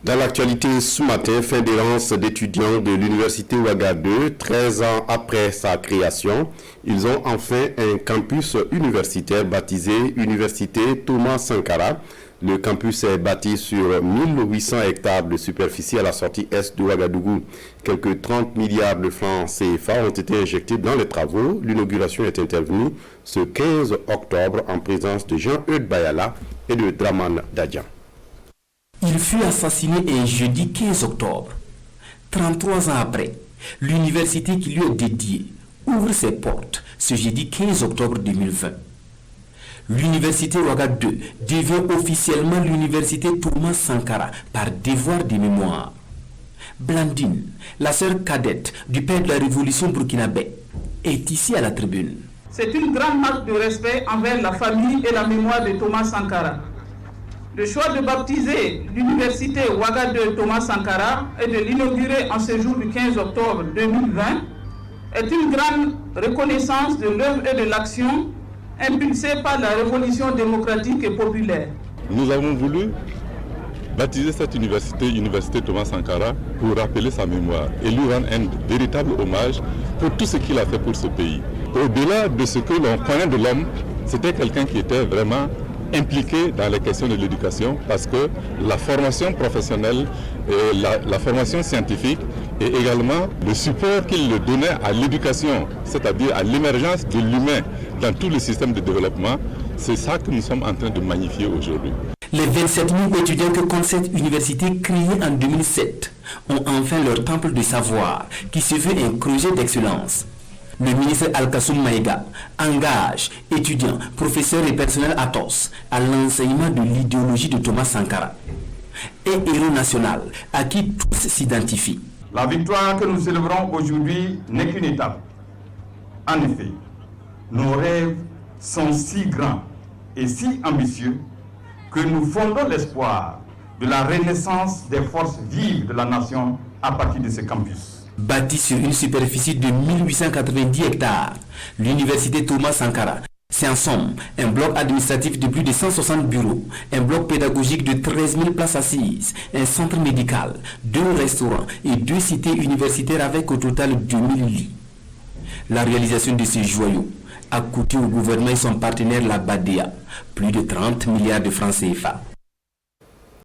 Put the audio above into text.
Dans l'actualité ce matin, fin d'errance d'étudiants de l'université Ouagadougou, 13 ans après sa création, ils ont enfin un campus universitaire baptisé Université Thomas Sankara. Le campus est bâti sur 1800 hectares de superficie à la sortie est de Ouagadougou. Quelques 30 milliards de francs CFA ont été injectés dans les travaux. L'inauguration est intervenue ce 15 octobre en présence de Jean-Eudes Bayala et de Draman Dadian. Il fut assassiné un jeudi 15 octobre. 33 ans après, l'université qui lui est dédiée ouvre ses portes ce jeudi 15 octobre 2020. L'université Ouagadougou devient officiellement l'université Thomas Sankara par devoir de mémoire. Blandine, la sœur cadette du père de la révolution burkinabé, est ici à la tribune. C'est une grande marque de respect envers la famille et la mémoire de Thomas Sankara. Le choix de baptiser l'université Ouagadougou Thomas Sankara et de l'inaugurer en ce jour du 15 octobre 2020 est une grande reconnaissance de l'œuvre et de l'action impulsée par la révolution démocratique et populaire. Nous avons voulu baptiser cette université Thomas Sankara pour rappeler sa mémoire et lui rendre un véritable hommage pour tout ce qu'il a fait pour ce pays. Au-delà de ce que l'on connaît de l'homme, c'était quelqu'un qui était vraiment impliqué dans les questions de l'éducation parce que la formation professionnelle, la formation scientifique et également le support qu'il donnait à l'éducation, c'est-à-dire à l'émergence de l'humain dans tout le système de développement, c'est ça que nous sommes en train de magnifier aujourd'hui. Les 27 000 étudiants que compte cette université créée en 2007 ont enfin leur temple de savoir qui se veut un projet d'excellence. Le ministre Al-Kassoum Maïga engage étudiants, professeurs et personnel ATOS à l'enseignement de l'idéologie de Thomas Sankara. Un héros national à qui tous s'identifient. La victoire que nous célébrons aujourd'hui n'est qu'une étape. En effet, nos rêves sont si grands et si ambitieux que nous fondons l'espoir de la renaissance des forces vives de la nation à partir de ce campus. Bâti sur une superficie de 1890 hectares, l'université Thomas Sankara, c'est en somme un bloc administratif de plus de 160 bureaux, un bloc pédagogique de 13 000 places assises, un centre médical, 2 restaurants et 2 cités universitaires avec au total 2000 lits. La réalisation de ces joyaux a coûté au gouvernement et son partenaire la BADEA plus de 30 milliards de francs CFA.